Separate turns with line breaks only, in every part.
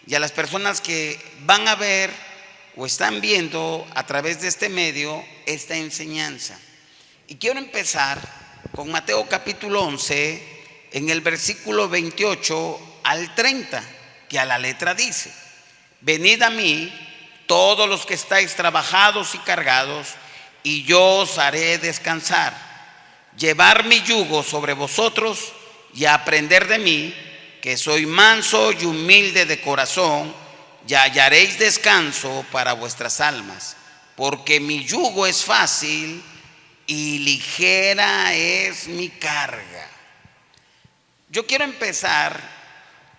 y a las personas que van a ver o están viendo a través de este medio esta enseñanza. Y quiero empezar con Mateo capítulo 11, en el versículo 28 al 30, que a la letra dice: venid a mí todos los que estáis trabajados y cargados, y yo os haré descansar. Llevar mi yugo sobre vosotros y aprender de mí, que soy manso y humilde de corazón, y hallaréis descanso para vuestras almas, porque mi yugo es fácil y ligera es mi carga. Yo quiero empezar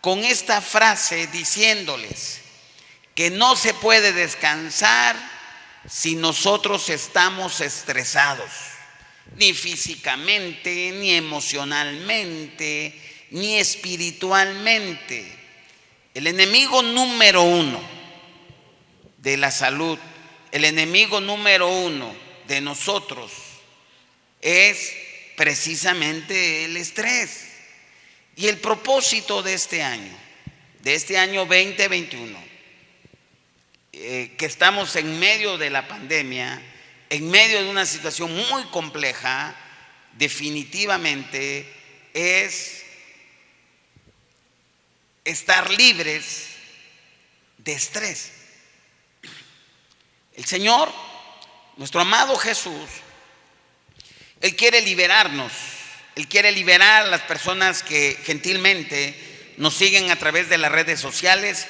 con esta frase diciéndoles que no se puede descansar si nosotros estamos estresados, ni físicamente, ni emocionalmente, ni espiritualmente. El enemigo número uno de la salud, el enemigo número uno de nosotros es precisamente el estrés. Y el propósito de este año 2021, que estamos en medio de la pandemia, en medio de una situación muy compleja, definitivamente es estar libres de estrés. El Señor, nuestro amado Jesús, Él quiere liberarnos. Él quiere liberar a las personas que gentilmente nos siguen a través de las redes sociales.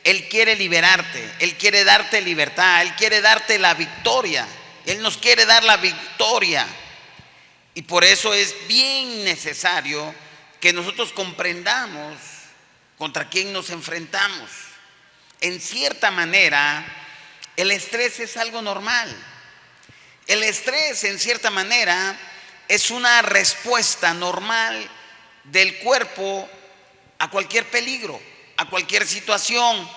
Él quiere liberarte, Él quiere darte libertad, Él quiere darte la victoria. Él nos quiere dar la victoria. Y por eso es bien necesario que nosotros comprendamos contra quién nos enfrentamos. En cierta manera, el estrés es algo normal. El estrés, en cierta manera, es una respuesta normal del cuerpo a cualquier peligro, a cualquier situación,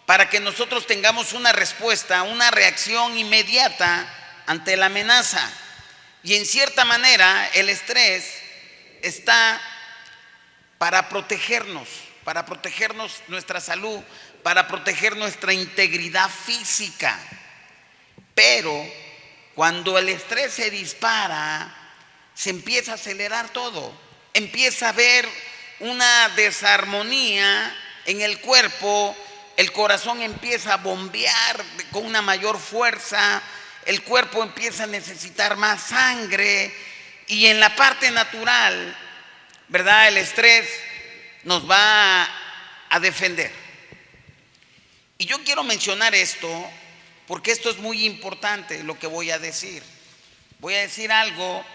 para que nosotros tengamos una respuesta, una reacción inmediata ante la amenaza. Y en cierta manera el estrés está para protegernos nuestra salud, para proteger nuestra integridad física. Pero cuando el estrés se dispara, se empieza a acelerar todo, empieza a haber una desarmonía en el cuerpo, el corazón empieza a bombear con una mayor fuerza, el cuerpo empieza a necesitar más sangre, y en la parte natural, ¿verdad? El estrés nos va a defender. Y yo quiero mencionar esto porque esto es muy importante, lo que voy a decir. Voy a decir algo.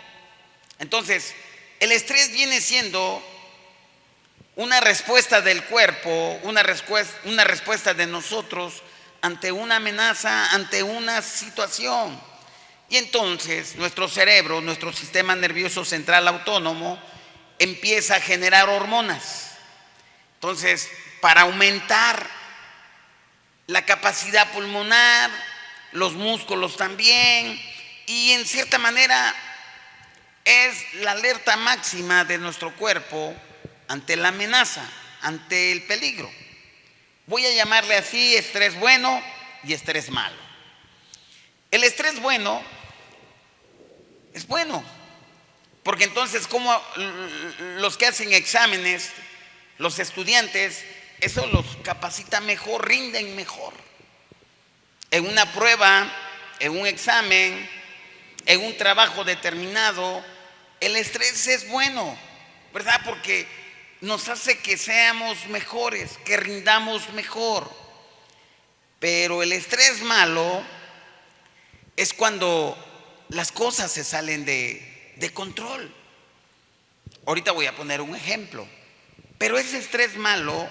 Entonces, el estrés viene siendo una respuesta del cuerpo, una respuesta de nosotros ante una amenaza, ante una situación. Y entonces nuestro cerebro, nuestro sistema nervioso central autónomo, empieza a generar hormonas. Entonces, para aumentar la capacidad pulmonar, los músculos también, y en cierta manera es la alerta máxima de nuestro cuerpo ante la amenaza, ante el peligro. Voy a llamarle así: estrés bueno y estrés malo. El estrés bueno es bueno, porque entonces, como los que hacen exámenes, los estudiantes, eso los capacita mejor, rinden mejor. En una prueba, en un examen, en un trabajo determinado, el estrés es bueno, ¿verdad? Porque nos hace que seamos mejores, que rindamos mejor. Pero el estrés malo es cuando las cosas se salen de control. Ahorita voy a poner un ejemplo. Pero ese estrés malo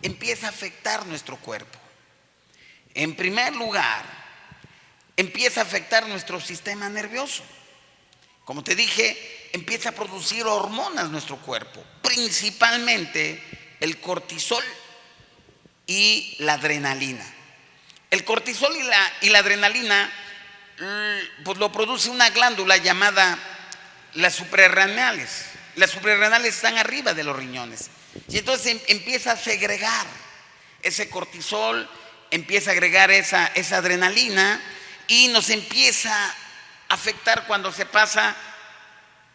empieza a afectar nuestro cuerpo. En primer lugar, empieza a afectar nuestro sistema nervioso. Como te dije, empieza a producir hormonas nuestro cuerpo, principalmente el cortisol y la adrenalina. El cortisol y la adrenalina pues lo produce una glándula llamada las suprarrenales. Las suprarrenales están arriba de los riñones, y entonces empieza a segregar Ese cortisol empieza a agregar esa adrenalina y nos empieza a afectar cuando se pasa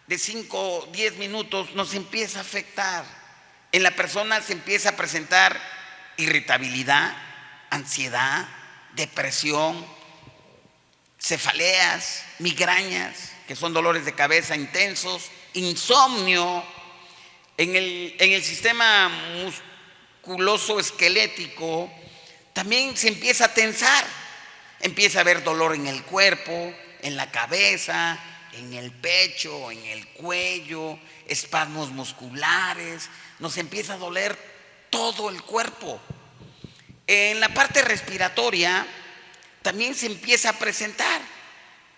de 5 a 10 minutos, nos empieza a afectar. En la persona se empieza a presentar irritabilidad, ansiedad, depresión, cefaleas, migrañas, que son dolores de cabeza intensos, insomnio. En el sistema musculoso esquelético también se empieza a tensar, empieza a haber dolor en el cuerpo, en la cabeza, en el pecho, en el cuello, espasmos musculares, nos empieza a doler todo el cuerpo. En la parte respiratoria también se empieza a presentar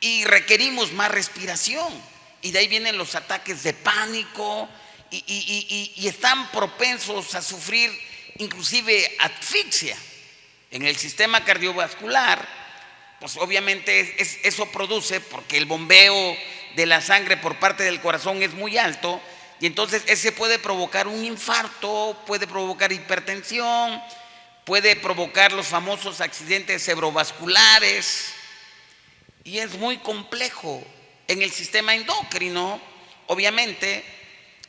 y requerimos más respiración, y de ahí vienen los ataques de pánico y están propensos a sufrir inclusive asfixia. En el sistema cardiovascular, pues obviamente eso produce, porque el bombeo de la sangre por parte del corazón es muy alto, y entonces ese puede provocar un infarto, puede provocar hipertensión, puede provocar los famosos accidentes cerebrovasculares, y es muy complejo. En el sistema endocrino, obviamente,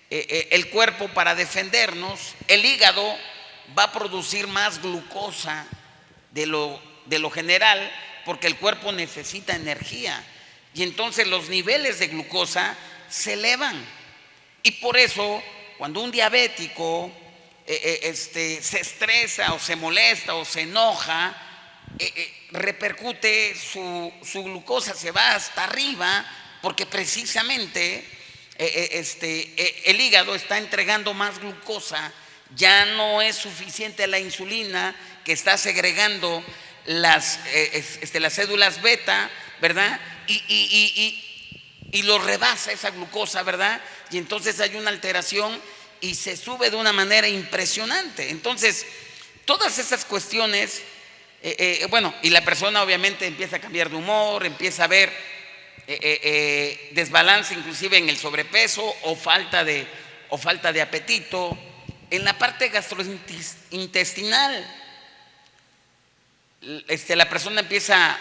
el cuerpo, para defendernos, el hígado va a producir más glucosa de lo general, porque el cuerpo necesita energía, y entonces los niveles de glucosa se elevan. Y por eso, cuando un diabético se estresa o se molesta o se enoja, repercute, su glucosa se va hasta arriba, porque precisamente el hígado está entregando más glucosa. Ya no es suficiente la insulina que está segregando las células beta, ¿verdad? Y lo rebasa esa glucosa, ¿verdad? Y entonces hay una alteración y se sube de una manera impresionante. Entonces, todas esas cuestiones, y la persona obviamente empieza a cambiar de humor, empieza a ver desbalance inclusive en el sobrepeso o falta de apetito. En la parte gastrointestinal, la persona empieza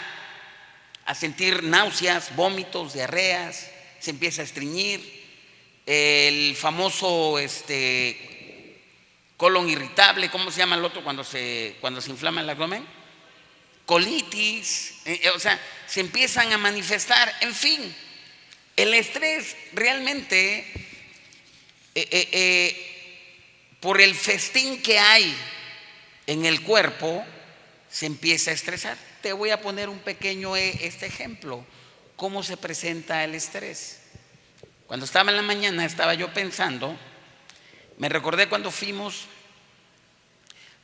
a sentir náuseas, vómitos, diarreas, se empieza a estreñir, el famoso colon irritable, ¿cómo se llama el otro cuando se inflama el abdomen? Colitis, o sea, se empiezan a manifestar. En fin, el estrés realmente, por el festín que hay en el cuerpo, se empieza a estresar. Te voy a poner un pequeño ejemplo, cómo se presenta el estrés. Cuando estaba en la mañana, estaba yo pensando, me recordé cuando fuimos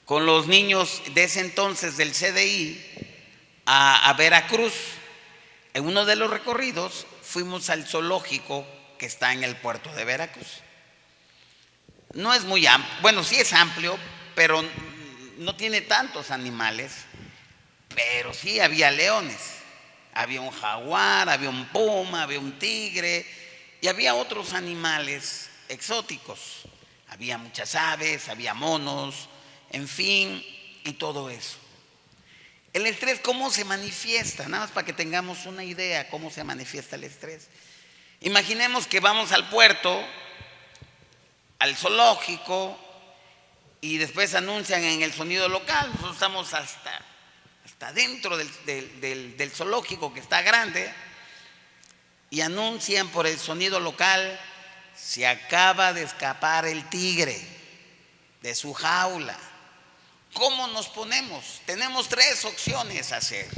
con los niños de ese entonces del CDI a Veracruz. En uno de los recorridos fuimos al zoológico que está en el puerto de Veracruz. No es muy amplio, bueno, sí es amplio, pero no tiene tantos animales, pero sí había leones, había un jaguar, había un puma, había un tigre y había otros animales exóticos. Había muchas aves, había monos, en fin, y todo eso. El estrés, ¿cómo se manifiesta? Nada más para que tengamos una idea cómo se manifiesta el estrés. Imaginemos que vamos al puerto, al zoológico, y después anuncian en el sonido local. Nosotros estamos hasta dentro del zoológico, que está grande, y anuncian por el sonido local: se acaba de escapar el tigre de su jaula. ¿Cómo nos ponemos? Tenemos 3 opciones a hacer: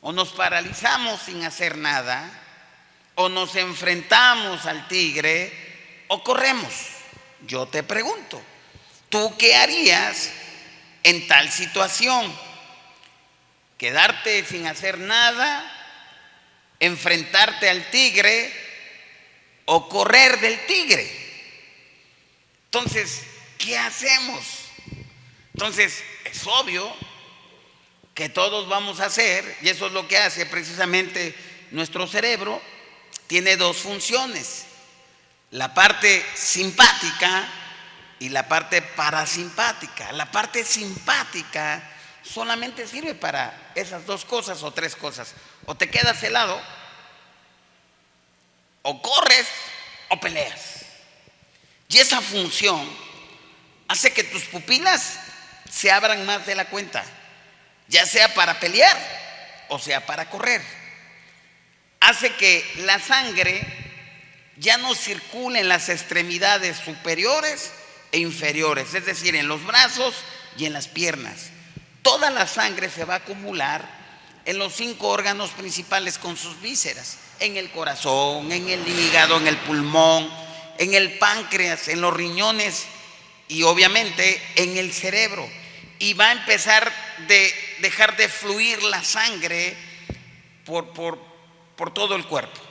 o nos paralizamos sin hacer nada, o nos enfrentamos al tigre, o corremos. Yo te pregunto, ¿tú qué harías en tal situación? ¿Quedarte sin hacer nada, enfrentarte al tigre o correr del tigre? Entonces, ¿qué hacemos? Entonces, es obvio que todos vamos a hacer, y eso es lo que hace precisamente nuestro cerebro. Tiene 2 funciones: la parte simpática y la parte parasimpática. La parte simpática solamente sirve para esas dos cosas o tres cosas. O te quedas helado, o corres, o peleas. Y esa función hace que tus pupilas se abran más de la cuenta, ya sea para pelear o sea para correr. Hace que la sangre ya no circule en las extremidades superiores e inferiores, es decir, en los brazos y en las piernas. Toda la sangre se va a acumular en los 5 órganos principales con sus vísceras: en el corazón, en el hígado, en el pulmón, en el páncreas, en los riñones y obviamente en el cerebro. Y va a empezar de dejar de fluir la sangre por todo el cuerpo.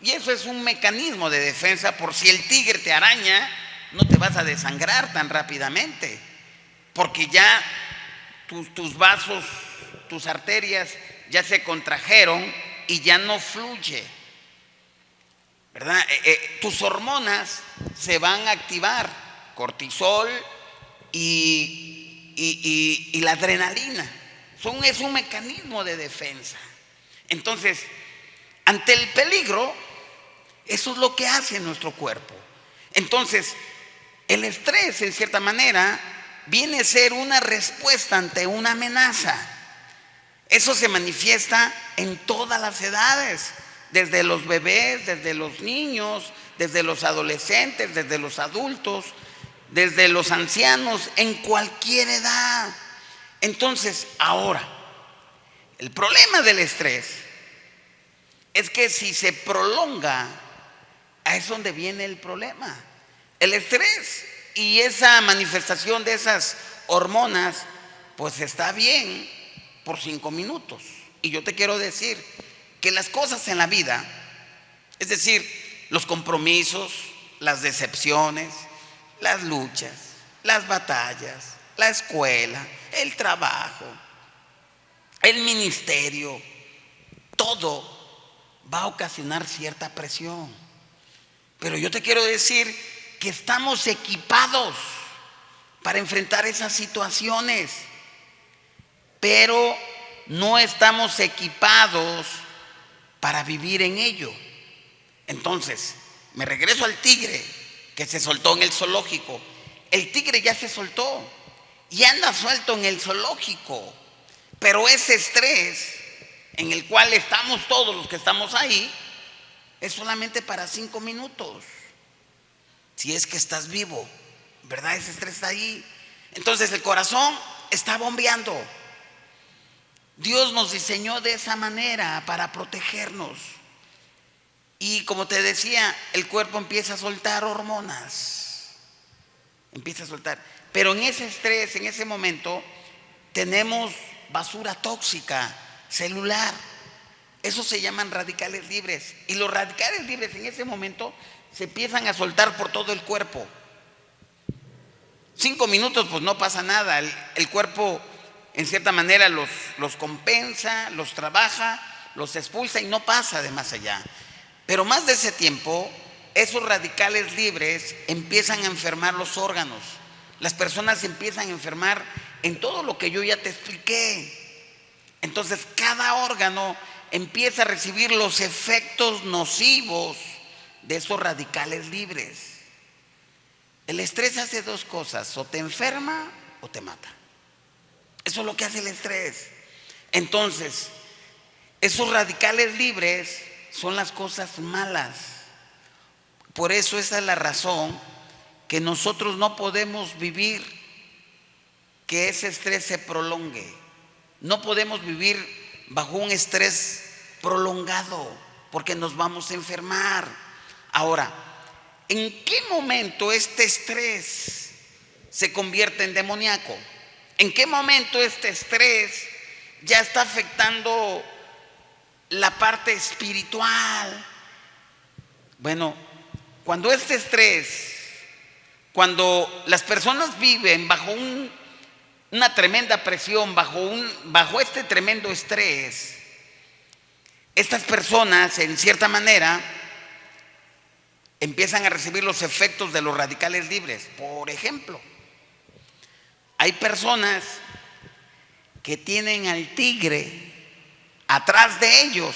Y eso es un mecanismo de defensa. Por si el tigre te araña, no te vas a desangrar tan rápidamente, porque ya tus vasos, tus arterias ya se contrajeron y ya no fluye, ¿verdad? Tus hormonas se van a activar, cortisol y la adrenalina. Es un mecanismo de defensa. Entonces, ante el peligro, eso es lo que hace nuestro cuerpo. Entonces, el estrés, en cierta manera, viene a ser una respuesta ante una amenaza. Eso se manifiesta en todas las edades, desde los bebés, desde los niños, desde los adolescentes, desde los adultos, desde los ancianos, en cualquier edad. Entonces, ahora, el problema del estrés es que si se prolonga, ahí es donde viene el problema. El estrés y esa manifestación de esas hormonas, pues está bien por 5 minutos. Y yo te quiero decir que las cosas en la vida, es decir, los compromisos, las decepciones, las luchas, las batallas, la escuela, el trabajo, el ministerio, todo va a ocasionar cierta presión. Pero yo te quiero decir que estamos equipados para enfrentar esas situaciones, pero no estamos equipados para vivir en ello. Entonces, me regreso al tigre que se soltó en el zoológico. El tigre ya se soltó y anda suelto en el zoológico, pero ese estrés en el cual estamos todos los que estamos ahí es solamente para 5 minutos. Si es que estás vivo, ¿verdad? Ese estrés está ahí. Entonces el corazón está bombeando. Dios nos diseñó de esa manera para protegernos. Y como te decía, el cuerpo empieza a soltar hormonas. Empieza a soltar. Pero en ese estrés, en ese momento, tenemos basura tóxica celular. Eso se llaman radicales libres. Y los radicales libres en ese momento se empiezan a soltar por todo el cuerpo. 5 minutos, pues no pasa nada. El cuerpo, en cierta manera, los compensa, los trabaja, los expulsa y no pasa de más allá. Pero más de ese tiempo, esos radicales libres empiezan a enfermar los órganos. Las personas empiezan a enfermar en todo lo que yo ya te expliqué. Entonces, cada órgano empieza a recibir los efectos nocivos de esos radicales libres. El estrés hace 2 cosas: o te enferma o te mata. Eso es lo que hace el estrés. Entonces, esos radicales libres son las cosas malas. Por eso esa es la razón que nosotros no podemos vivir que ese estrés se prolongue. No podemos vivir bajo un estrés prolongado porque nos vamos a enfermar. Ahora, ¿en qué momento este estrés se convierte en demoníaco? ¿En qué momento este estrés ya está afectando la parte espiritual? Bueno, cuando este estrés, cuando las personas viven bajo una tremenda presión, bajo este tremendo estrés, estas personas, en cierta manera, empiezan a recibir los efectos de los radicales libres. Por ejemplo, hay personas que tienen al tigre atrás de ellos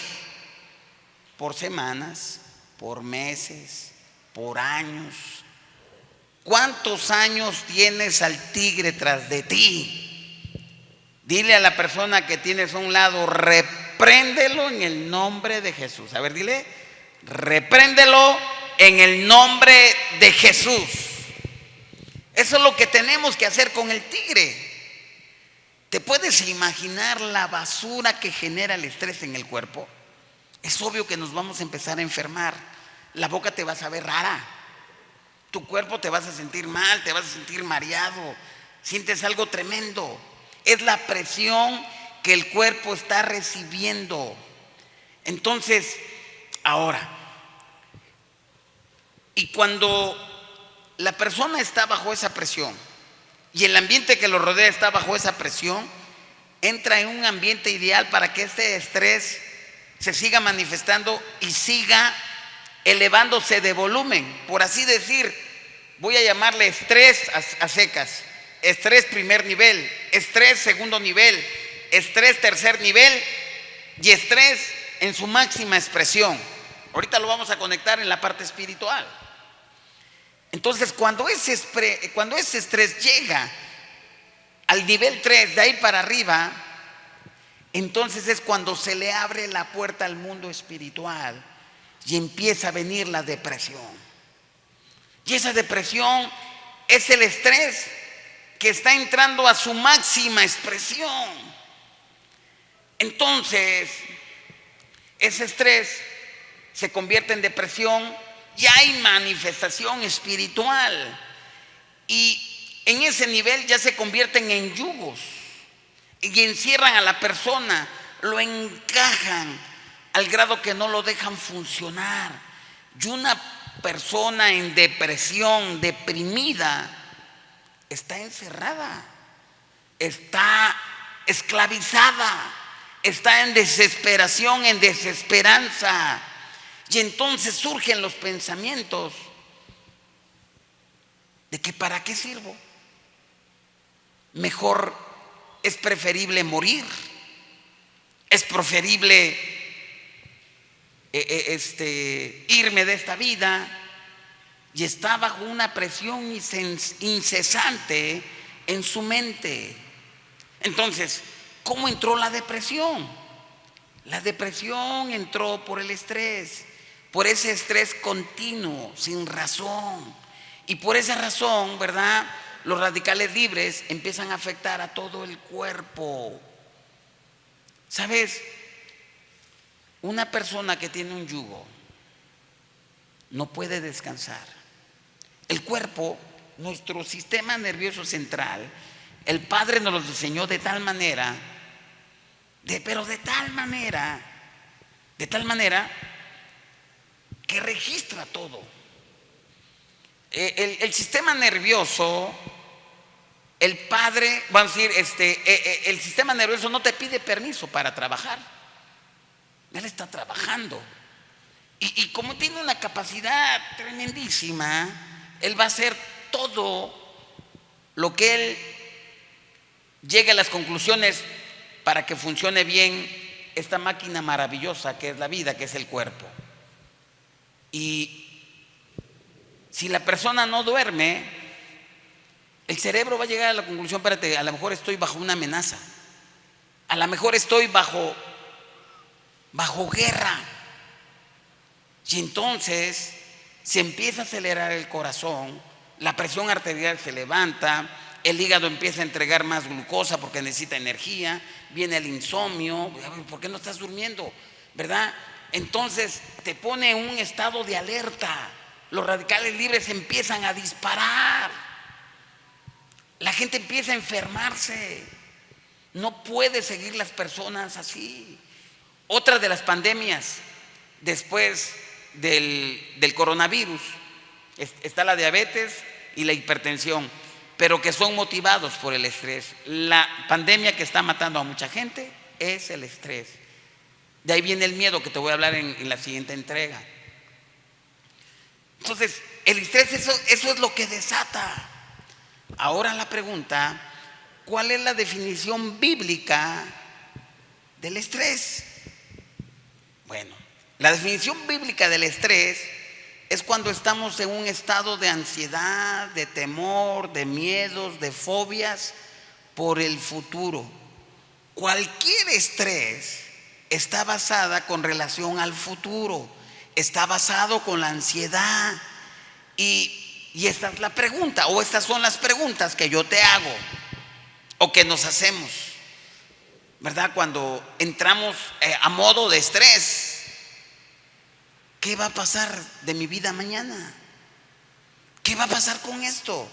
por semanas, por meses, por años. ¿Cuántos años tienes al tigre tras de ti? Dile a la persona que tienes a un lado, repréndelo en el nombre de Jesús. A ver, dile, repréndelo en el nombre de Jesús. Eso es lo que tenemos que hacer con el tigre. ¿Te puedes imaginar la basura que genera el estrés en el cuerpo? Es obvio que nos vamos a empezar a enfermar. La boca te va a saber rara. Tu cuerpo te vas a sentir mal, te vas a sentir mareado. Sientes algo tremendo. Es la presión que el cuerpo está recibiendo. Entonces, ahora, y cuando la persona está bajo esa presión y el ambiente que lo rodea está bajo esa presión, entra en un ambiente ideal para que este estrés se siga manifestando y siga elevándose de volumen. Por así decir, voy a llamarle estrés a secas. Estrés primer nivel, estrés segundo nivel, estrés tercer nivel y estrés en su máxima expresión. Ahorita lo vamos a conectar en la parte espiritual. Entonces, cuando ese estrés llega al nivel 3, de ahí para arriba, entonces es cuando se le abre la puerta al mundo espiritual y empieza a venir la depresión. Y esa depresión es el estrés que está entrando a su máxima expresión. Entonces, ese estrés se convierte en depresión y hay manifestación espiritual. Y en ese nivel ya se convierten en yugos y encierran a la persona, lo encajan al grado que no lo dejan funcionar. Y una persona en depresión, deprimida, está encerrada, está esclavizada, está en desesperación, en desesperanza. Y entonces surgen los pensamientos de que ¿para qué sirvo? Mejor es preferible morir, es preferible irme de esta vida. Y está bajo una presión incesante en su mente. Entonces, ¿cómo entró la depresión? La depresión entró por el estrés, por ese estrés continuo, sin razón. Y por esa razón, ¿verdad?, los radicales libres empiezan a afectar a todo el cuerpo. ¿Sabes? Una persona que tiene un yugo no puede descansar. El cuerpo, nuestro sistema nervioso central, el Padre nos lo diseñó de tal manera, pero de tal manera que registra todo. El sistema nervioso, el Padre, vamos a decir, el sistema nervioso no te pide permiso para trabajar. Él está trabajando. Y como tiene una capacidad tremendísima, Él va a hacer todo lo que Él llegue a las conclusiones para que funcione bien esta máquina maravillosa que es la vida, que es el cuerpo. Y si la persona no duerme, el cerebro va a llegar a la conclusión, espérate, a lo mejor estoy bajo una amenaza, a lo mejor estoy bajo guerra. Y entonces se empieza a acelerar el corazón, la presión arterial se levanta, el hígado empieza a entregar más glucosa porque necesita energía, viene el insomnio. ¿Por qué no estás durmiendo? ¿Verdad? Entonces te pone en un estado de alerta. Los radicales libres empiezan a disparar. La gente empieza a enfermarse. No puede seguir las personas así. Otra de las pandemias después del coronavirus está la diabetes y la hipertensión, pero que son motivados por el estrés. La pandemia que está matando a mucha gente es el estrés. De ahí viene el miedo, que te voy a hablar en la siguiente entrega. Entonces, el estrés, eso es lo que desata. Ahora la pregunta, ¿cuál es la definición bíblica del estrés? Bueno, la definición bíblica del estrés es cuando estamos en un estado de ansiedad, de temor, de miedos, de fobias por el futuro. Cualquier estrés está basada con relación al futuro, está basado con la ansiedad. Y esta es la pregunta, o estas son las preguntas que yo te hago, o que nos hacemos, ¿verdad? Cuando entramos a modo de estrés, ¿qué va a pasar de mi vida mañana? ¿Qué va a pasar con esto?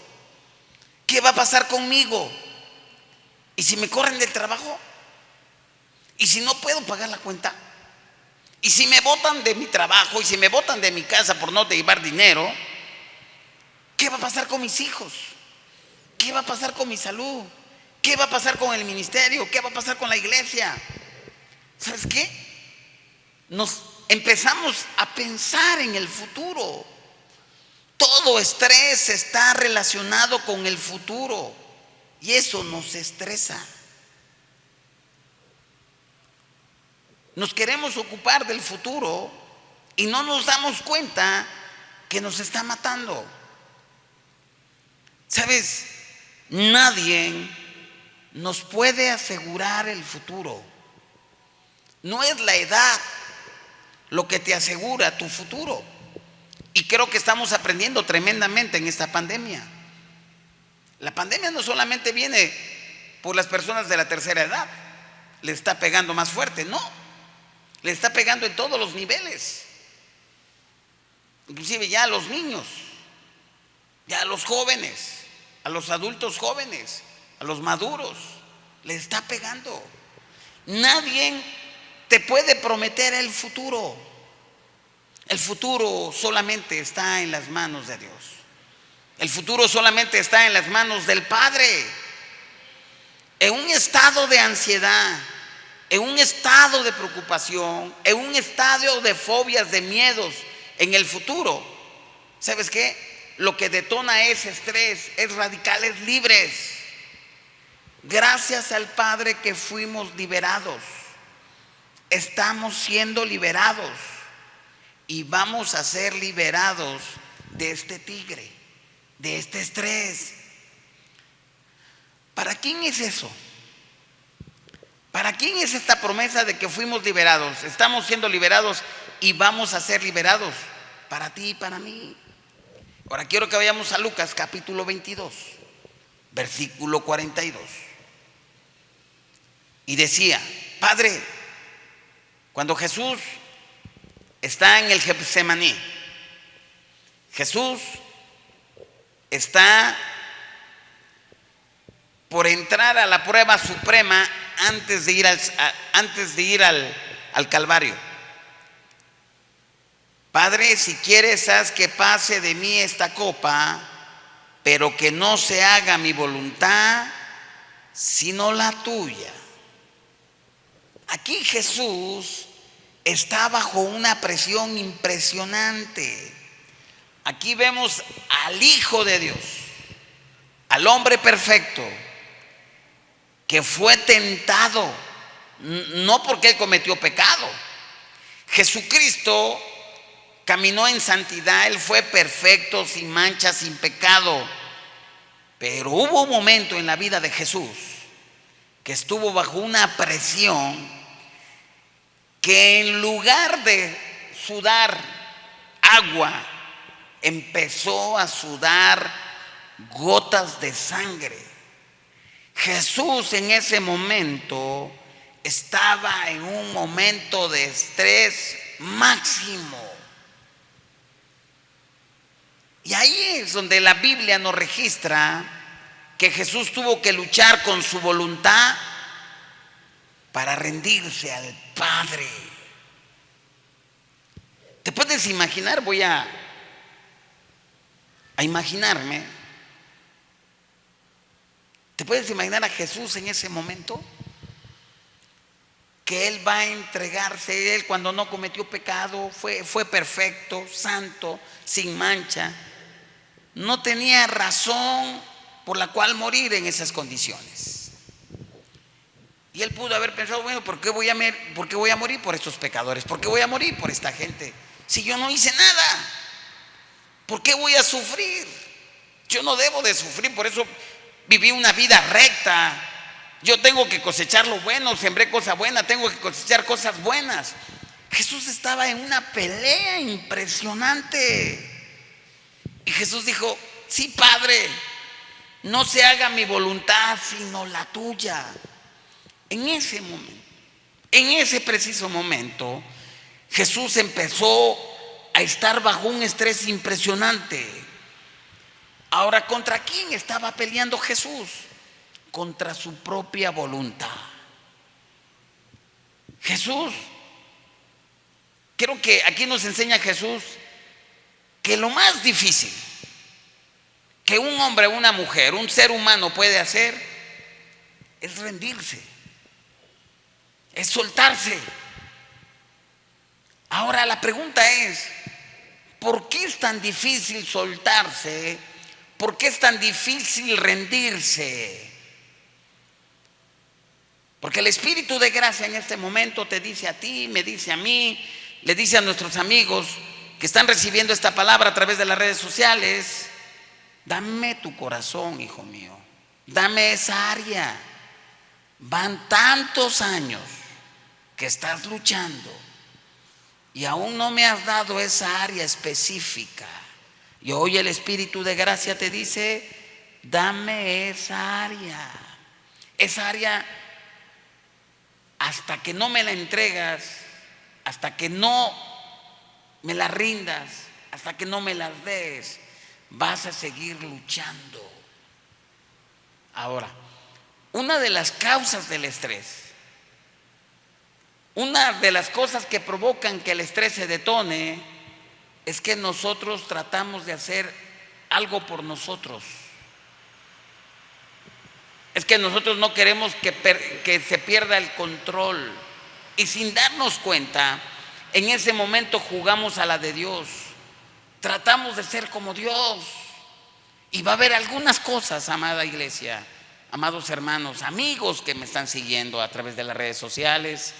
¿Qué va a pasar conmigo? ¿Y si me corren del trabajo? ¿Y si no puedo pagar la cuenta? ¿Y si me botan de mi trabajo? ¿Y si me botan de mi casa por no llevar dinero? ¿Qué va a pasar con mis hijos? ¿Qué va a pasar con mi salud? ¿Qué va a pasar con el ministerio? ¿Qué va a pasar con la iglesia? ¿Sabes qué? Nos empezamos a pensar en el futuro. Todo estrés está relacionado con el futuro y eso nos estresa. Nos queremos ocupar del futuro y no nos damos cuenta que nos está matando. ¿Sabes? Nadie nos puede asegurar el futuro. No es la edad lo que te asegura tu futuro. Y creo que estamos aprendiendo tremendamente en esta pandemia. La pandemia no solamente viene por las personas de la tercera edad, le está pegando más fuerte, no, le está pegando en todos los niveles, inclusive ya a los niños, ya a los jóvenes, a los adultos jóvenes, a los maduros, le está pegando. Nadie te puede prometer el futuro. El futuro solamente está en las manos de Dios. El futuro solamente está en las manos del Padre. En un estado de ansiedad, en un estado de preocupación, en un estado de fobias, de miedos en el futuro, ¿sabes qué? Lo que detona ese estrés es radicales libres. Gracias al Padre que fuimos liberados. Estamos siendo liberados y vamos a ser liberados de este tigre, de este estrés. ¿Para quién es eso? ¿Para quién es esta promesa de que fuimos liberados? Estamos siendo liberados y vamos a ser liberados. Para ti y para mí. Ahora quiero que vayamos a Lucas capítulo 22, versículo 42. Y decía, Padre, cuando Jesús está en el Getsemaní, Jesús está por entrar a la prueba suprema antes de ir al Calvario. Padre, si quieres, haz que pase de mí esta copa, pero que no se haga mi voluntad, sino la tuya. Aquí Jesús está bajo una presión impresionante. Aquí vemos al Hijo de Dios, al hombre perfecto, que fue tentado, no porque él cometió pecado. Jesucristo caminó en santidad, él fue perfecto, sin mancha, sin pecado. Pero hubo un momento en la vida de Jesús que estuvo bajo una presión que en lugar de sudar agua, empezó a sudar gotas de sangre. Jesús en ese momento estaba en un momento de estrés máximo. Y ahí es donde la Biblia nos registra que Jesús tuvo que luchar con su voluntad para rendirse al Padre. ¿Te puedes imaginar? Voy a imaginarme. ¿Te puedes imaginar a Jesús en ese momento? que Él va a entregarse. Él, cuando no cometió pecado, fue perfecto, santo, sin mancha. No tenía razón por la cual morir en esas condiciones. Y Él pudo haber pensado, bueno, ¿por qué voy a morir por estos pecadores? ¿Por qué voy a morir por esta gente? Si yo no hice nada, ¿por qué voy a sufrir? Yo no debo de sufrir, por eso viví una vida recta. Yo tengo que cosechar lo bueno, sembré cosas buenas, tengo que cosechar cosas buenas. Jesús estaba en una pelea impresionante. Y Jesús dijo, sí, Padre, no se haga mi voluntad, sino la tuya. En ese momento, en ese preciso momento, Jesús empezó a estar bajo un estrés impresionante. Ahora, ¿contra quién estaba peleando Jesús? Contra su propia voluntad. Jesús, creo que aquí nos enseña Jesús que lo más difícil que un hombre, una mujer, un ser humano puede hacer es rendirse, es soltarse. Ahora la pregunta es, ¿por qué es tan difícil soltarse? ¿Por qué es tan difícil rendirse? Porque el Espíritu de gracia en este momento te dice a ti, me dice a mí, le dice a nuestros amigos que están recibiendo esta palabra a través de las redes sociales: dame tu corazón, hijo mío, dame esa área. Van tantos años que estás luchando y aún no me has dado esa área específica. Y hoy el Espíritu de gracia te dice: dame esa área. Esa área, hasta que no me la entregas, hasta que no me la rindas, hasta que no me las des, vas a seguir luchando. Ahora, una de las causas del estrés, una de las cosas que provocan que el estrés se detone, es que nosotros tratamos de hacer algo por nosotros. Es que nosotros no queremos que se pierda el control. Y sin darnos cuenta, en ese momento jugamos a la de Dios. Tratamos de ser como Dios. Y va a haber algunas cosas, amada iglesia, amados hermanos, amigos que me están siguiendo a través de las redes sociales.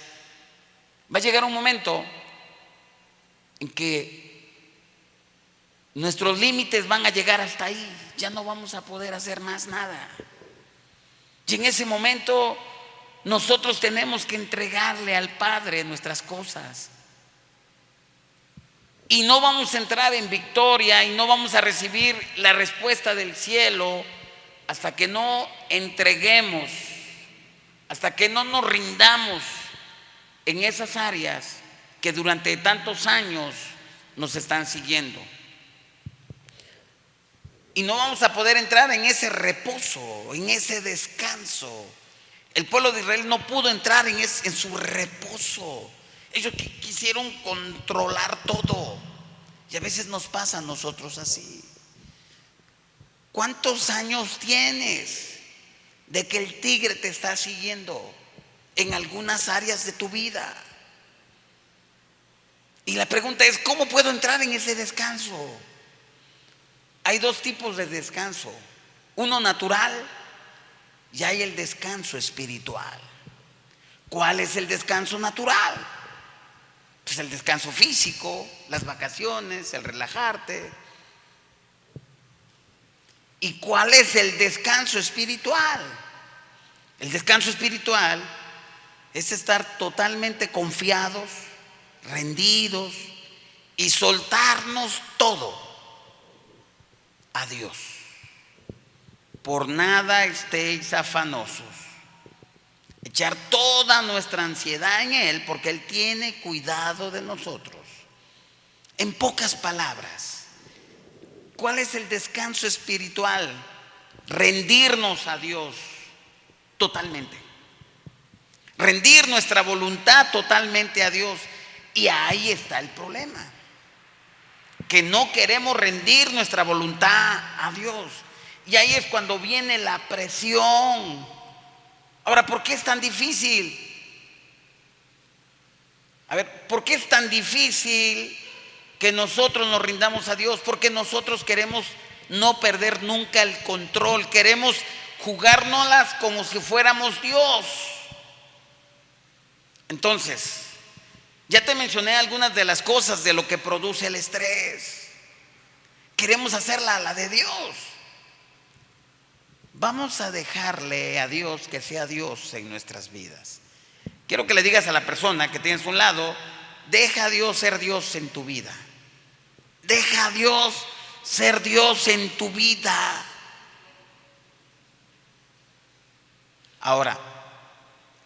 Va a llegar un momento en que nuestros límites van a llegar hasta ahí. Ya no vamos a poder hacer más nada. Y en ese momento nosotros tenemos que entregarle al Padre nuestras cosas. Y no vamos a entrar en victoria y no vamos a recibir la respuesta del cielo hasta que no entreguemos, hasta que no nos rindamos en esas áreas que durante tantos años nos están siguiendo. Y no vamos a poder entrar en ese reposo, en ese descanso. El pueblo de Israel no pudo entrar en su reposo. Ellos quisieron controlar todo. Y a veces nos pasa a nosotros así. ¿Cuántos años tienes de que el tigre te está siguiendo en algunas áreas de tu vida? Y la pregunta es, ¿cómo puedo entrar en ese descanso? Hay dos tipos de descanso: uno natural y hay el descanso espiritual. ¿Cuál es el descanso natural? Pues el descanso físico, las vacaciones, el relajarte. ¿Y cuál es el descanso espiritual? El descanso espiritual es estar totalmente confiados, rendidos y soltarnos todo a Dios. Por nada estéis afanosos. Echar toda nuestra ansiedad en Él, porque Él tiene cuidado de nosotros. En pocas palabras, ¿cuál es el descanso espiritual? Rendirnos a Dios totalmente. Rendir nuestra voluntad totalmente a Dios. Y ahí está el problema, que no queremos rendir nuestra voluntad a Dios. Y ahí es cuando viene la presión. Ahora, ¿por qué es tan difícil? A ver, ¿por qué es tan difícil que nosotros nos rindamos a Dios? Porque nosotros queremos no perder nunca el control, queremos jugárnoslas como si fuéramos Dios. Entonces, ya te mencioné algunas de las cosas de lo que produce el estrés. Queremos hacerla a la de Dios. Vamos a dejarle a Dios que sea Dios en nuestras vidas. Quiero que le digas a la persona que tienes a un lado: deja a Dios ser Dios en tu vida. Deja a Dios ser Dios en tu vida. Ahora,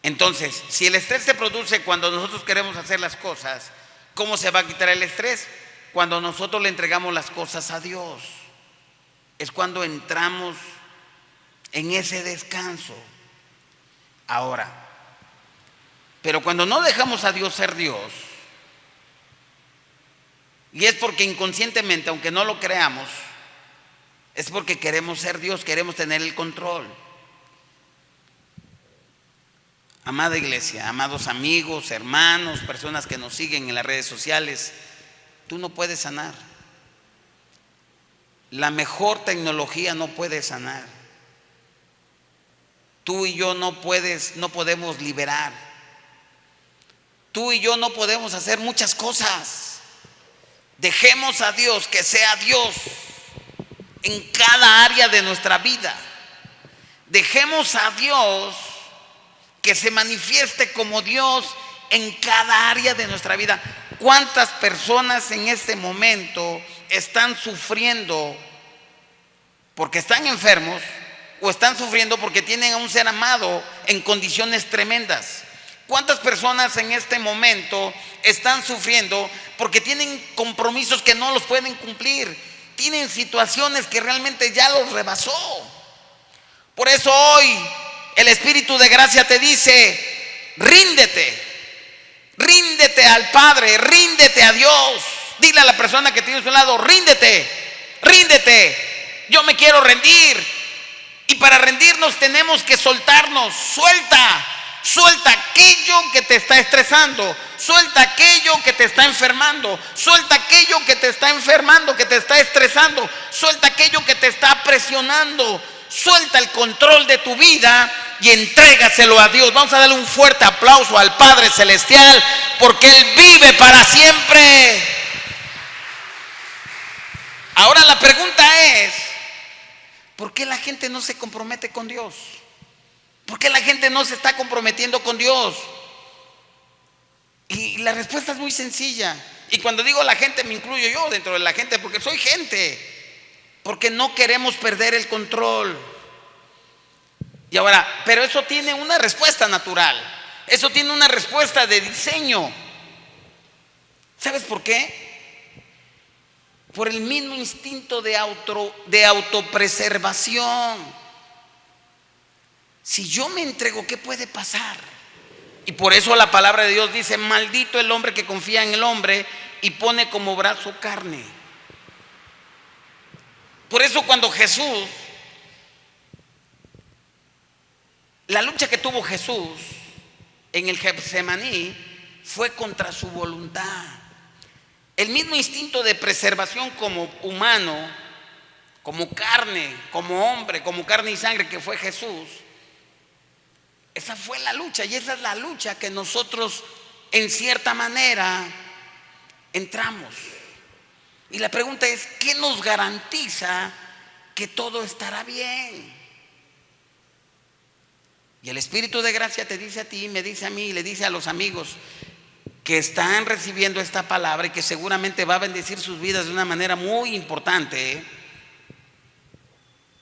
entonces, si el estrés se produce cuando nosotros queremos hacer las cosas, ¿cómo se va a quitar el estrés? Cuando nosotros le entregamos las cosas a Dios. Es cuando entramos en ese descanso. Ahora, pero cuando no dejamos a Dios ser Dios, y es porque inconscientemente, aunque no lo creamos, es porque queremos ser Dios, queremos tener el control. Amada iglesia, amados amigos, hermanos, personas que nos siguen en las redes sociales, tú no puedes sanar. La mejor tecnología no puede sanar. Tú y yo no podemos liberar. Tú y yo no podemos hacer muchas cosas. Dejemos a Dios que sea Dios en cada área de nuestra vida. Dejemos a Dios que se manifieste como Dios en cada área de nuestra vida. ¿Cuántas personas en este momento están sufriendo porque están enfermos o están sufriendo porque tienen a un ser amado en condiciones tremendas? ¿Cuántas personas en este momento están sufriendo porque tienen compromisos que no los pueden cumplir? Tienen situaciones que realmente ya los rebasó. Por eso hoy el Espíritu de gracia te dice: ríndete, ríndete al Padre, ríndete a Dios. Dile a la persona que tienes a un lado: ríndete, ríndete, yo me quiero rendir. Y para rendirnos tenemos que soltarnos. Suelta aquello que te está estresando, suelta aquello que te está enfermando, suelta aquello que te está enfermando, que te está estresando, suelta aquello que te está presionando. Suelta el control de tu vida y entrégaselo a Dios. Vamos a darle un fuerte aplauso al Padre Celestial, porque Él vive para siempre. Ahora la pregunta es: ¿por qué la gente no se compromete con Dios? ¿Por qué la gente no se está comprometiendo con Dios? Y la respuesta es muy sencilla. Y cuando digo la gente, me incluyo yo dentro de la gente, porque soy gente. Porque no queremos perder el control. Y ahora, pero eso tiene una respuesta natural. Eso tiene una respuesta de diseño. ¿Sabes por qué? Por el mismo instinto de autopreservación. Si yo me entrego, ¿qué puede pasar? Y por eso la palabra de Dios dice: maldito el hombre que confía en el hombre y pone como brazo carne. Por eso cuando Jesús, la lucha que tuvo Jesús en el Getsemaní fue contra su voluntad. El mismo instinto de preservación como humano, como carne, como hombre, como carne y sangre que fue Jesús. Esa fue la lucha, y esa es la lucha que nosotros en cierta manera entramos. Y la pregunta es: ¿qué nos garantiza que todo estará bien? Y el Espíritu de gracia te dice a ti, me dice a mí, y le dice a los amigos que están recibiendo esta palabra y que seguramente va a bendecir sus vidas de una manera muy importante: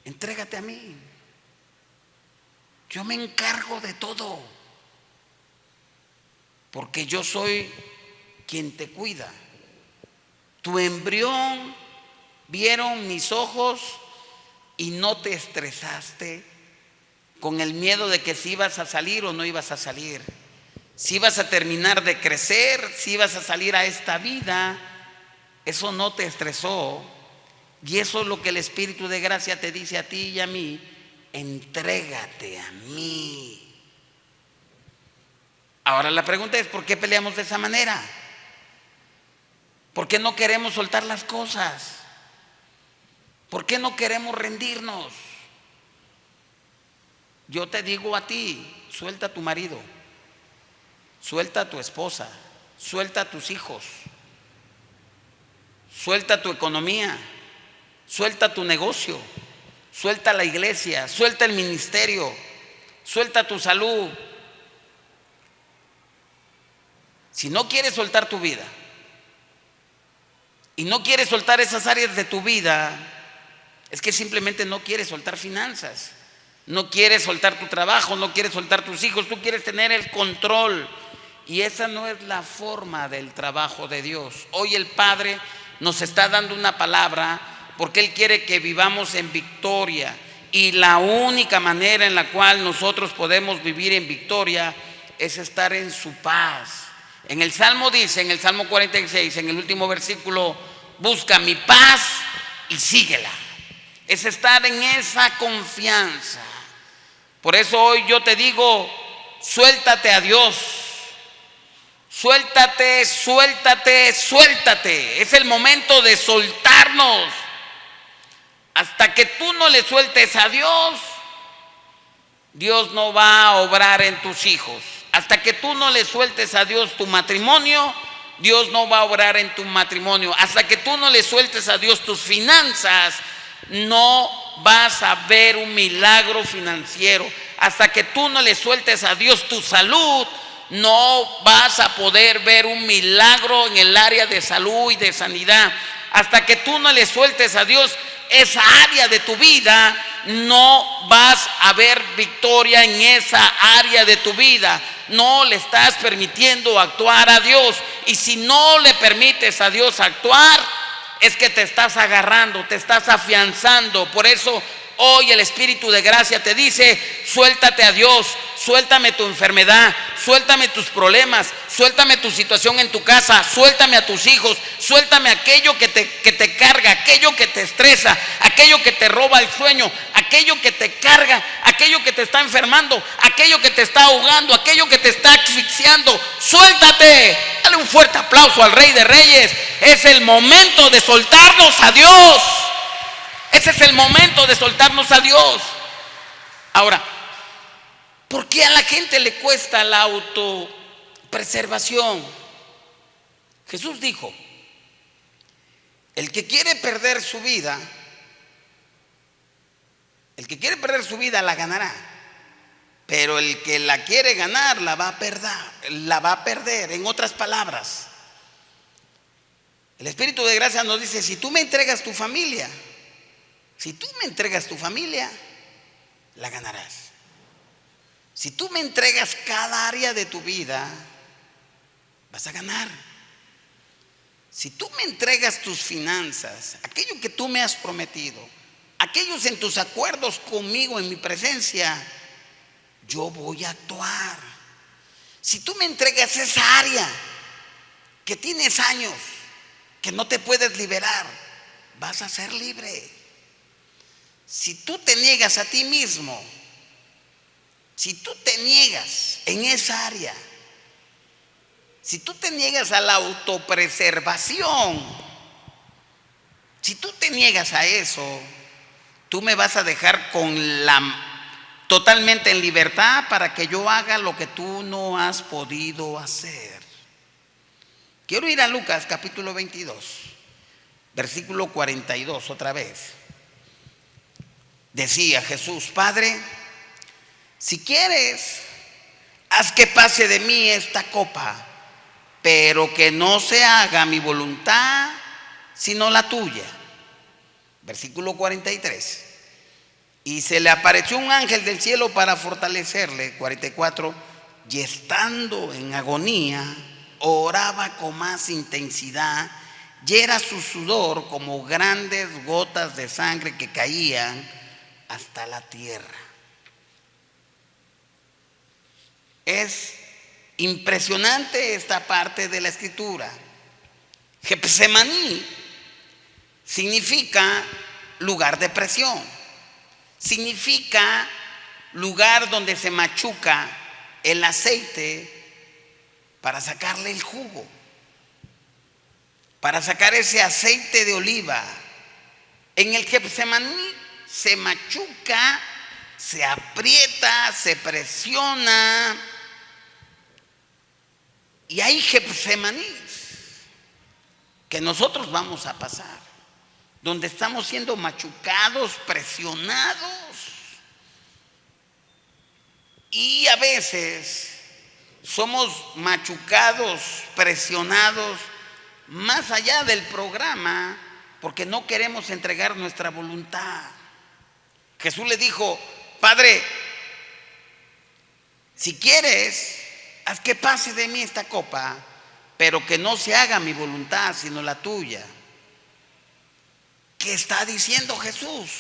entrégate a mí. Yo me encargo de todo, porque yo soy quien te cuida. Tu embrión vieron mis ojos y no te estresaste con el miedo de que si ibas a salir o no ibas a salir, si ibas a terminar de crecer, si ibas a salir a esta vida. Eso no te estresó. Y eso es lo que el Espíritu de gracia te dice a ti y a mí: entrégate a mí. Ahora la pregunta es, ¿por qué peleamos de esa manera? ¿Por qué no queremos soltar las cosas? ¿Por qué no queremos rendirnos? Yo te digo a ti, suelta a tu marido, suelta a tu esposa, suelta a tus hijos, suelta tu economía, suelta tu negocio, suelta la iglesia, suelta el ministerio, suelta tu salud. Si no quieres soltar tu vida y no quieres soltar esas áreas de tu vida, es que simplemente no quieres soltar finanzas, no quieres soltar tu trabajo, no quieres soltar tus hijos, tú quieres tener el control. Y esa no es la forma del trabajo de Dios. Hoy el Padre nos está dando una palabra porque Él quiere que vivamos en victoria. Y la única manera en la cual nosotros podemos vivir en victoria es estar en su paz. En el Salmo dice, en el Salmo 46, en el último versículo, busca mi paz y síguela. Es estar en esa confianza. Por eso hoy yo te digo, suéltate a Dios. Suéltate, suéltate, suéltate. Es el momento de soltarnos. Hasta que tú no le sueltes a Dios, Dios no va a obrar en tus hijos. Hasta que tú no le sueltes a Dios tu matrimonio, Dios no va a obrar en tu matrimonio. Hasta que tú no le sueltes a Dios tus finanzas, no vas a ver un milagro financiero. Hasta que tú no le sueltes a Dios tu salud, no vas a poder ver un milagro en el área de salud y de sanidad. Hasta que tú no le sueltes a Dios esa área de tu vida, no vas a ver victoria en esa área de tu vida. No le estás permitiendo actuar a Dios. Y si no le permites a Dios actuar, es que te estás agarrando, te estás afianzando. Por eso hoy el Espíritu de gracia te dice, suéltate a Dios, suéltame tu enfermedad, suéltame tus problemas, suéltame tu situación en tu casa, suéltame a tus hijos, suéltame aquello que te carga, aquello que te estresa, aquello que te roba el sueño, aquello que te carga, aquello que te está enfermando, aquello que te está ahogando, aquello que te está asfixiando. Suéltate. Dale un fuerte aplauso al Rey de Reyes. Es el momento de soltarnos a Dios. Ese es el momento de soltarnos a Dios. Ahora, ¿por qué a la gente le cuesta la autopreservación? Jesús dijo, el que quiere perder su vida, la ganará. Pero el que la quiere ganar la va a perder. En otras palabras, el Espíritu de gracia nos dice, si tú me entregas tu familia, la ganarás. Si tú me entregas cada área de tu vida, vas a ganar. Si tú me entregas tus finanzas, aquello que tú me has prometido, aquellos en tus acuerdos conmigo en mi presencia, yo voy a actuar. Si tú me entregas esa área que tienes años, que no te puedes liberar, vas a ser libre. Si tú te niegas a ti mismo, si tú te niegas en esa área, si tú te niegas a la autopreservación, si tú te niegas a eso, tú me vas a dejar totalmente en libertad para que yo haga lo que tú no has podido hacer. Quiero ir a Lucas capítulo 22, versículo 42 otra vez. Decía Jesús, Padre, si quieres, haz que pase de mí esta copa, pero que no se haga mi voluntad, sino la tuya. Versículo 43. Y se le apareció un ángel del cielo para fortalecerle. 44. Y estando en agonía, oraba con más intensidad, y era su sudor como grandes gotas de sangre que caían hasta la tierra. Es impresionante esta parte de la escritura. Getsemaní significa lugar de presión, significa lugar donde se machuca el aceite para sacarle el jugo, para sacar ese aceite de oliva. En el Getsemaní se machuca, se aprieta, se presiona, y hay Getsemanís que nosotros vamos a pasar, donde estamos siendo machucados, presionados, y a veces somos machucados, presionados más allá del programa, porque no queremos entregar nuestra voluntad. Jesús le dijo: Padre, si quieres, haz que pase de mí esta copa, pero que no se haga mi voluntad, sino la tuya. ¿Qué está diciendo Jesús?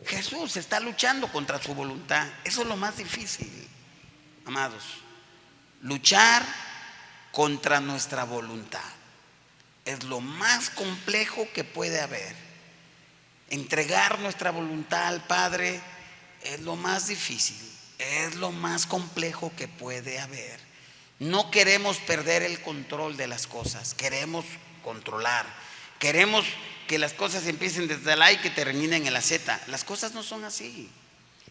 Jesús está luchando contra su voluntad. Eso es lo más difícil, amados. Luchar contra nuestra voluntad es lo más complejo que puede haber. Entregar nuestra voluntad al Padre es lo más difícil, es lo más complejo que puede haber. No queremos perder el control de las cosas, queremos controlar, queremos que las cosas empiecen desde la A y que terminen en la Z. Las cosas no son así.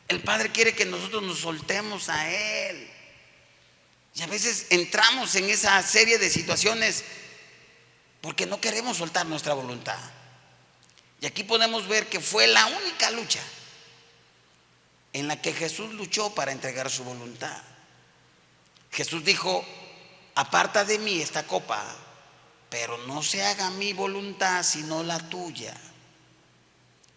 El Padre quiere que nosotros nos soltemos a Él. Y a veces entramos en esa serie de situaciones porque no queremos soltar nuestra voluntad. Y aquí podemos ver que fue la única lucha en la que Jesús luchó para entregar su voluntad. Jesús dijo: aparta de mí esta copa, pero no se haga mi voluntad sino la tuya.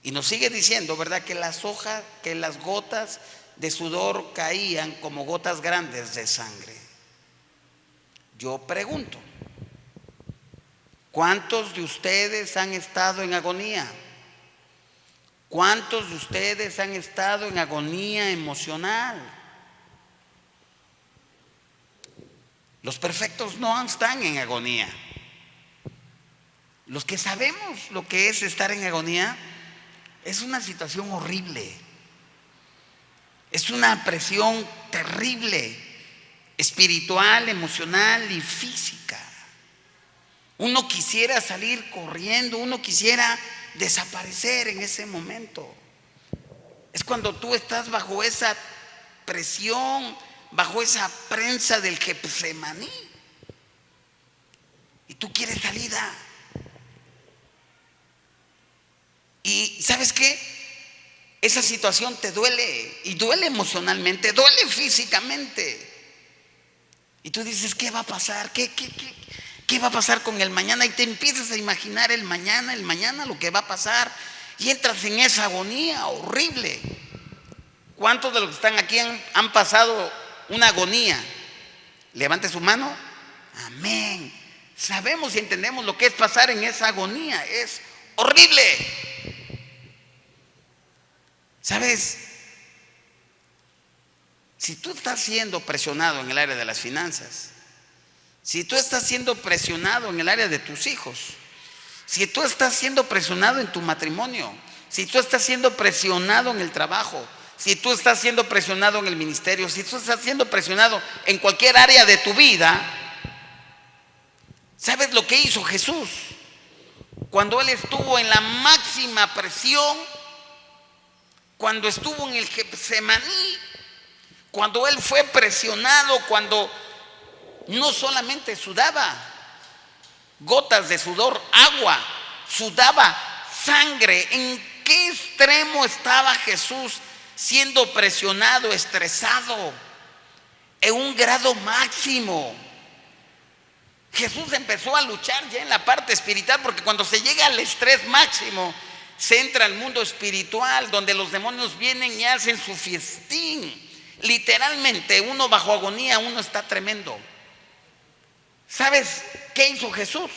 Y nos sigue diciendo, ¿verdad?, que las gotas de sudor caían como gotas grandes de sangre. Yo pregunto, ¿cuántos de ustedes han estado en agonía? ¿Cuántos de ustedes han estado en agonía emocional? Los perfectos no están en agonía. Los que sabemos lo que es estar en agonía, es una situación horrible. Es una presión terrible, espiritual, emocional y física. Uno quisiera salir corriendo, uno quisiera desaparecer en ese momento. Es cuando tú estás bajo esa presión, bajo esa prensa del Getsemaní, y tú quieres salida. Y ¿sabes qué? Esa situación te duele, y duele emocionalmente, duele físicamente. Y tú dices: ¿qué va a pasar? ¿Qué va a pasar con el mañana? Y te empiezas a imaginar el mañana, lo que va a pasar, y entras en esa agonía horrible. ¿Cuántos de los que están aquí han pasado una agonía? Levante su mano. Amén. Sabemos y entendemos lo que es pasar en esa agonía. Es horrible. ¿Sabes? Si tú estás siendo presionado en el área de las finanzas, si tú estás siendo presionado en el área de tus hijos, si tú estás siendo presionado en tu matrimonio, si tú estás siendo presionado en el trabajo, si tú estás siendo presionado en el ministerio, si tú estás siendo presionado en cualquier área de tu vida, ¿sabes lo que hizo Jesús? Cuando Él estuvo en la máxima presión, cuando estuvo en el Getsemaní, cuando Él fue presionado, cuando no solamente sudaba gotas de sudor, agua, sudaba sangre. ¿En qué extremo estaba Jesús siendo presionado, estresado? En un grado máximo. Jesús empezó a luchar ya en la parte espiritual, porque cuando se llega al estrés máximo, se entra al mundo espiritual, donde los demonios vienen y hacen su fiestín. Literalmente, uno bajo agonía, uno está tremendo. ¿Sabes qué hizo Jesús?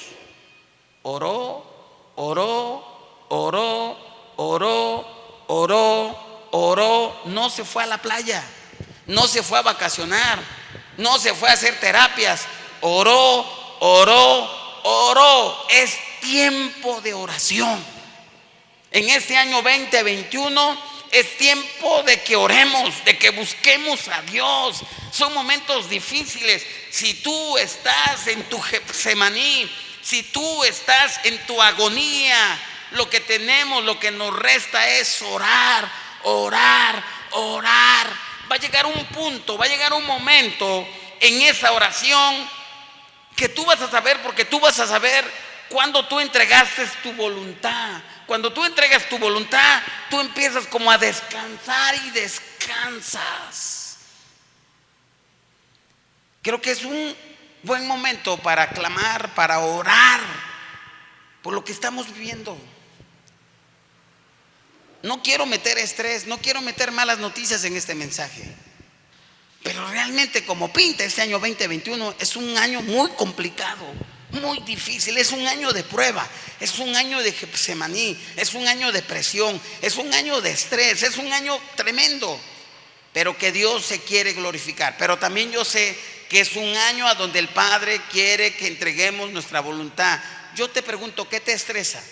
Oró, oró, oró, oró, oró, oró. No se fue a la playa, no se fue a vacacionar, no se fue a hacer terapias. Oró, oró, oró. Es tiempo de oración. En este año 2021 es tiempo de que oremos, de que busquemos a Dios. Son momentos difíciles. Si tú estás en tu Getsemaní, si tú estás en tu agonía, lo que tenemos, lo que nos resta es orar, orar, orar. Va a llegar un punto, va a llegar un momento en esa oración que tú vas a saber, porque tú vas a saber cuando tú entregaste tu voluntad. Cuando tú entregas tu voluntad, tú empiezas como a descansar y descansas. Creo que es un buen momento para clamar, para orar por lo que estamos viviendo. No quiero meter estrés, no quiero meter malas noticias en este mensaje, pero realmente como pinta este año 2021 es un año muy complicado, muy difícil, es un año de prueba, es un año de Getsemaní, es un año de presión, es un año de estrés, es un año tremendo, pero que Dios se quiere glorificar. Pero también yo sé que es un año a donde el Padre quiere que entreguemos nuestra voluntad. Yo te pregunto, ¿qué te estresa?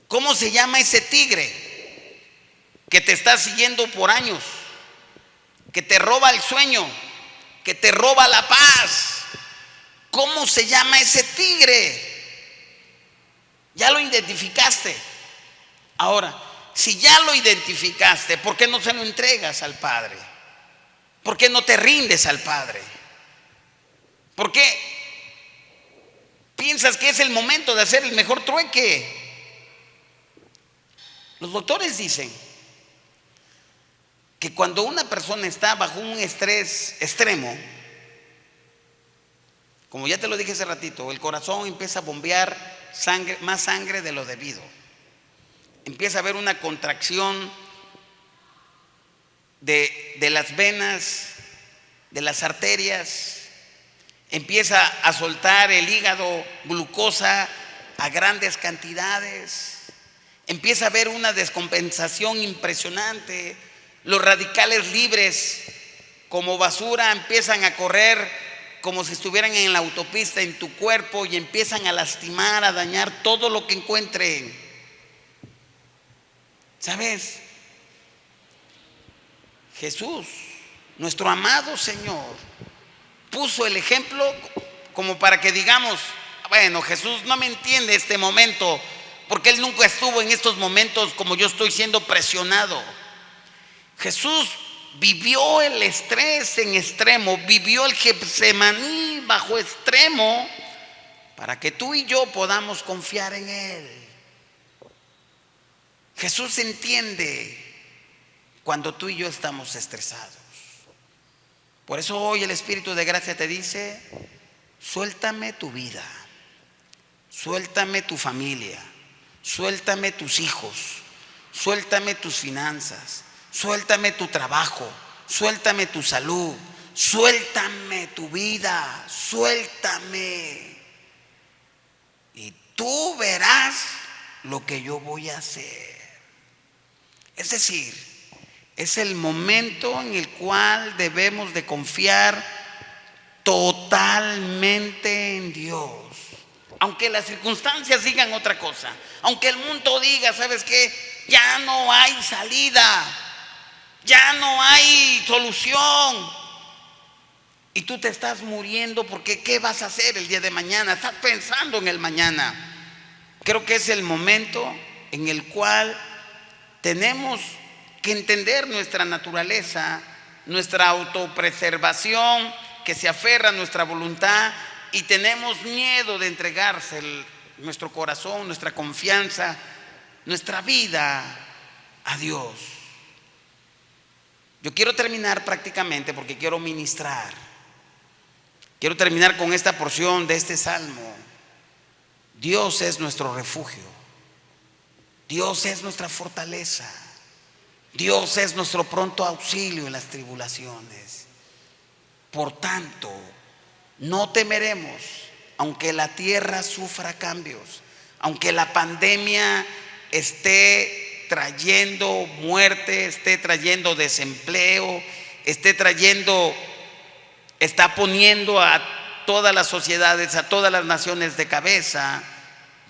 ¿Cómo se llama ese tigre que te está siguiendo por años, que te roba el sueño, que te roba la paz? ¿Cómo se llama ese tigre? Ya lo identificaste. Ahora, si ya lo identificaste, ¿por qué no se lo entregas al Padre? ¿Por qué no te rindes al Padre? ¿Por qué piensas que es el momento de hacer el mejor trueque? Los doctores dicen que cuando una persona está bajo un estrés extremo, como ya te lo dije hace ratito, el corazón empieza a bombear sangre, más sangre de lo debido. Empieza a haber una contracción de las venas, de las arterias. Empieza a soltar el hígado glucosa a grandes cantidades. Empieza a haber una descompensación impresionante. Los radicales libres como basura empiezan a correr como si estuvieran en la autopista en tu cuerpo y empiezan a lastimar, a dañar todo lo que encuentren. ¿Sabes? Jesús, nuestro amado Señor, puso el ejemplo como para que digamos, bueno, Jesús no me entiende este momento, porque Él nunca estuvo en estos momentos como yo estoy siendo presionado. Jesús vivió el estrés en extremo, vivió el Getsemaní bajo extremo, para que tú y yo podamos confiar en Él. Jesús entiende cuando tú y yo estamos estresados. Por eso hoy el Espíritu de gracia te dice: suéltame tu vida, suéltame tu familia, suéltame tus hijos, suéltame tus finanzas, suéltame tu trabajo, suéltame tu salud, suéltame tu vida, suéltame. Y tú verás lo que yo voy a hacer. Es decir, es el momento en el cual debemos de confiar totalmente en Dios. Aunque las circunstancias digan otra cosa, aunque el mundo diga, ¿sabes qué? Ya no hay salida, ya no hay solución. Y tú te estás muriendo porque ¿qué vas a hacer el día de mañana? Estás pensando en el mañana. Creo que es el momento en el cual tenemos que entender nuestra naturaleza, nuestra autopreservación, que se aferra a nuestra voluntad, y tenemos miedo de entregarse nuestro corazón, nuestra confianza, nuestra vida a Dios. Yo quiero terminar prácticamente porque quiero ministrar. Quiero terminar con esta porción de este salmo. Dios es nuestro refugio. Dios es nuestra fortaleza. Dios es nuestro pronto auxilio en las tribulaciones. Por tanto, no temeremos, aunque la tierra sufra cambios, aunque la pandemia esté trayendo muerte, esté trayendo desempleo, está poniendo a todas las sociedades, a todas las naciones de cabeza.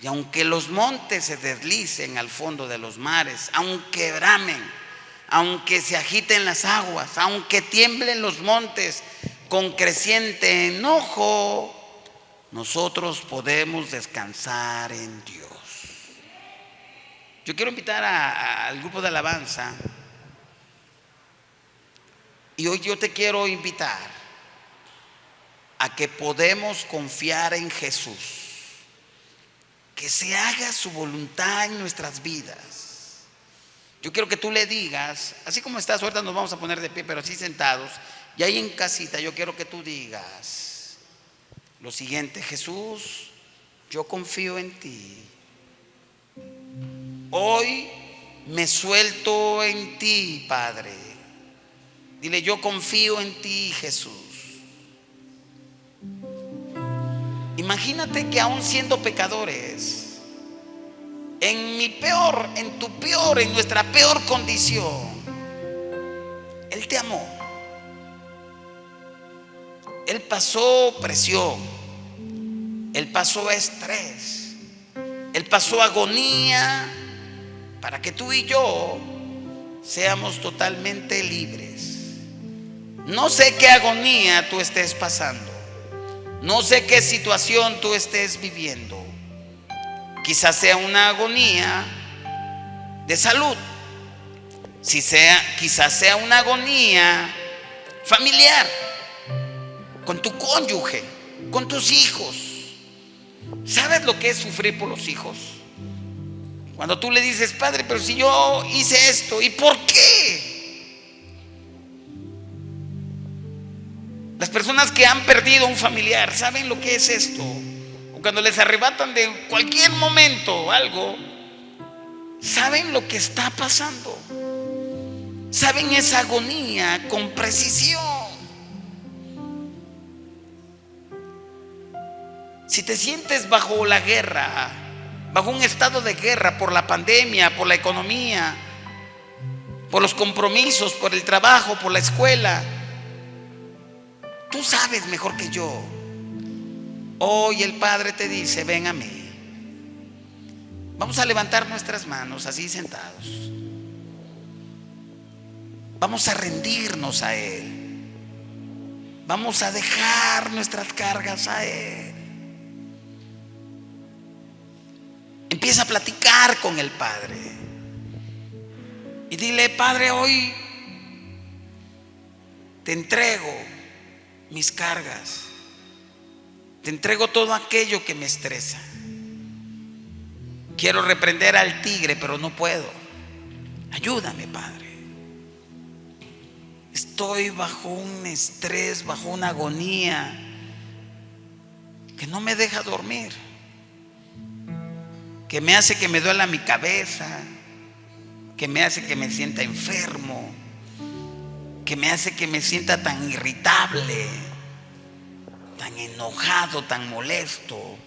Y aunque los montes se deslicen al fondo de los mares, aunque bramen, aunque se agiten las aguas, aunque tiemblen los montes con creciente enojo, nosotros podemos descansar en Dios. Yo quiero invitar al grupo de alabanza, y hoy yo te quiero invitar a que podemos confiar en Jesús, que se haga su voluntad en nuestras vidas. Yo quiero que tú le digas, así como estás, ahorita nos vamos a poner de pie, pero así sentados, y ahí en casita, yo quiero que tú digas lo siguiente: Jesús, yo confío en ti. Hoy me suelto en ti, Padre. Dile: yo confío en ti, Jesús. Imagínate que aún siendo pecadores, en nuestra peor condición, Él te amó. Él pasó presión, Él pasó estrés, Él pasó agonía para que tú y yo seamos totalmente libres. No sé qué agonía tú estés pasando, no sé qué situación tú estés viviendo. Quizás sea una agonía de salud, quizás sea una agonía familiar, con tu cónyuge, con tus hijos. ¿Sabes lo que es sufrir por los hijos? Cuando tú le dices: Padre, pero si yo hice esto, ¿y por qué? Las personas que han perdido un familiar saben lo que es esto. O cuando les arrebatan de cualquier momento algo, saben lo que está pasando, saben esa agonía con precisión. Si te sientes bajo la guerra, bajo un estado de guerra por la pandemia, por la economía, por los compromisos, por el trabajo, por la escuela, tú sabes mejor que yo. Hoy el Padre te dice: ven a mí. Vamos a levantar nuestras manos así sentados. Vamos a rendirnos a Él. Vamos a dejar nuestras cargas a Él. Empieza a platicar con el Padre y dile: Padre, hoy te entrego mis cargas, te entrego todo aquello que me estresa. Quiero reprender al tigre, pero no puedo. Ayúdame, Padre. Estoy bajo un estrés, bajo una agonía que no me deja dormir, que me hace que me duela mi cabeza, que me hace que me sienta enfermo, que me hace que me sienta tan irritable, tan enojado, tan molesto,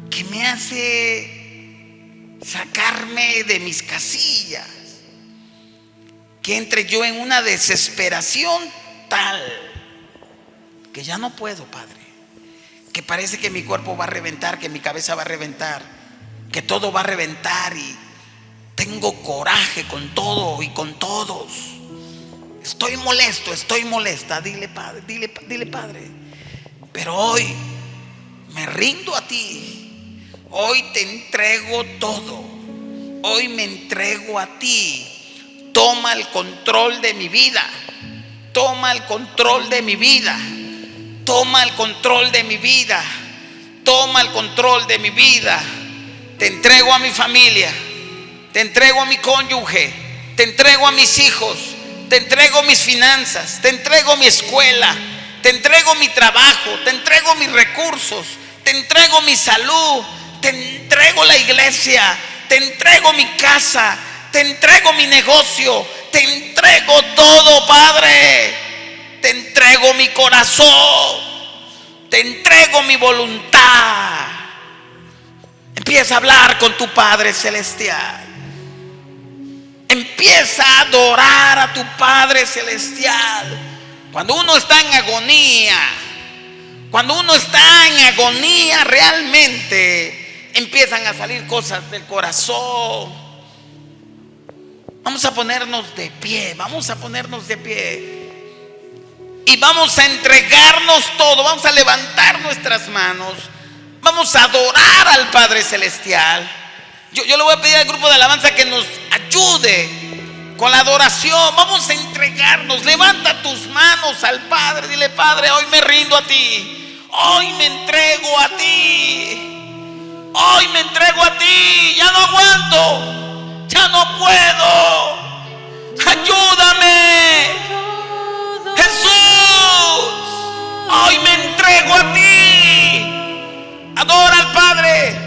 que me hace sacarme de mis casillas, que entre yo en una desesperación tal que ya no puedo, Padre, que parece que mi cuerpo va a reventar, que mi cabeza va a reventar, que todo va a reventar, y tengo coraje con todo y con todos. Estoy molesto, estoy molesta. Dile: Padre, dile, Padre, pero hoy me rindo a ti. Hoy te entrego todo. Hoy me entrego a ti. Toma el control de mi vida. Toma el control de mi vida. Toma el control de mi vida. Toma el control de mi vida. Te entrego a mi familia. Te entrego a mi cónyuge. Te entrego a mis hijos. Te entrego mis finanzas. Te entrego mi escuela. Te entrego mi trabajo. Te entrego mis recursos. Te entrego mi salud. Te entrego la iglesia. Te entrego mi casa. Te entrego mi negocio. Te entrego todo, Padre. Te entrego mi corazón. Te entrego mi voluntad. Empieza a hablar con tu Padre celestial. Empieza a adorar a tu Padre celestial. Cuando uno está en agonía, realmente empiezan a salir cosas del corazón. Vamos a ponernos de pie, vamos a ponernos de pie. Y vamos a entregarnos todo, vamos a levantar nuestras manos. Vamos a adorar al Padre Celestial. Yo le voy a pedir al grupo de alabanza que nos ayude con la adoración. Vamos a entregarnos. Levanta tus manos al Padre. Dile: Padre, hoy me rindo a ti. Hoy me entrego a ti. Hoy me entrego a ti. Ya no aguanto. Ya no puedo. Ayúdame, Jesús. Hoy me entrego a ti. Adora al Padre.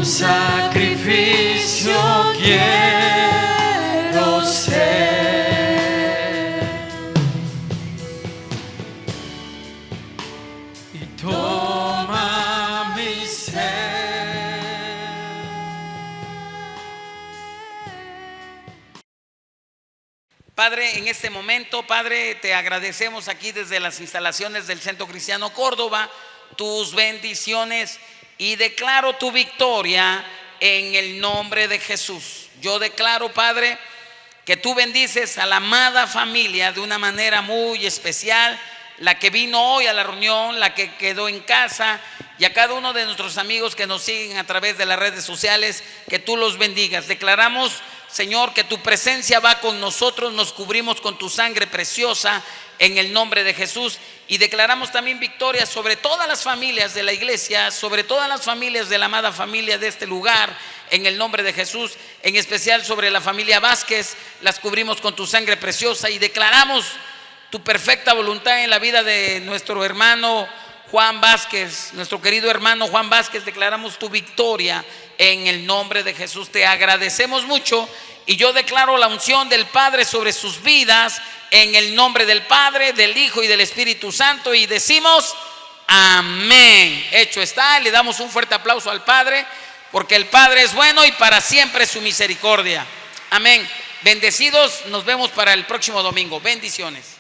Sacrificio quiero ser, y toma mi ser.
Padre, en este momento, Padre, te agradecemos aquí desde las instalaciones del Centro Cristiano Córdoba tus bendiciones, y declaro tu victoria en el nombre de Jesús. Yo declaro, Padre, que tú bendices a la amada familia de una manera muy especial, la que vino hoy a la reunión, la que quedó en casa, y a cada uno de nuestros amigos que nos siguen a través de las redes sociales, que tú los bendigas. Declaramos, Señor, que tu presencia va con nosotros, nos cubrimos con tu sangre preciosa en el nombre de Jesús, y declaramos también victoria sobre todas las familias de la iglesia, sobre todas las familias de la amada familia de este lugar, en el nombre de Jesús, en especial sobre la familia Vázquez. Las cubrimos con tu sangre preciosa y declaramos tu perfecta voluntad en la vida de nuestro hermano Juan Vázquez, nuestro querido hermano Juan Vázquez. Declaramos tu victoria en el nombre de Jesús. Te agradecemos mucho, y yo declaro la unción del Padre sobre sus vidas en el nombre del Padre, del Hijo y del Espíritu Santo, y decimos amén. Hecho está. Le damos un fuerte aplauso al Padre, porque el Padre es bueno y para siempre es su misericordia. Amén. Bendecidos, nos vemos para el próximo domingo. Bendiciones.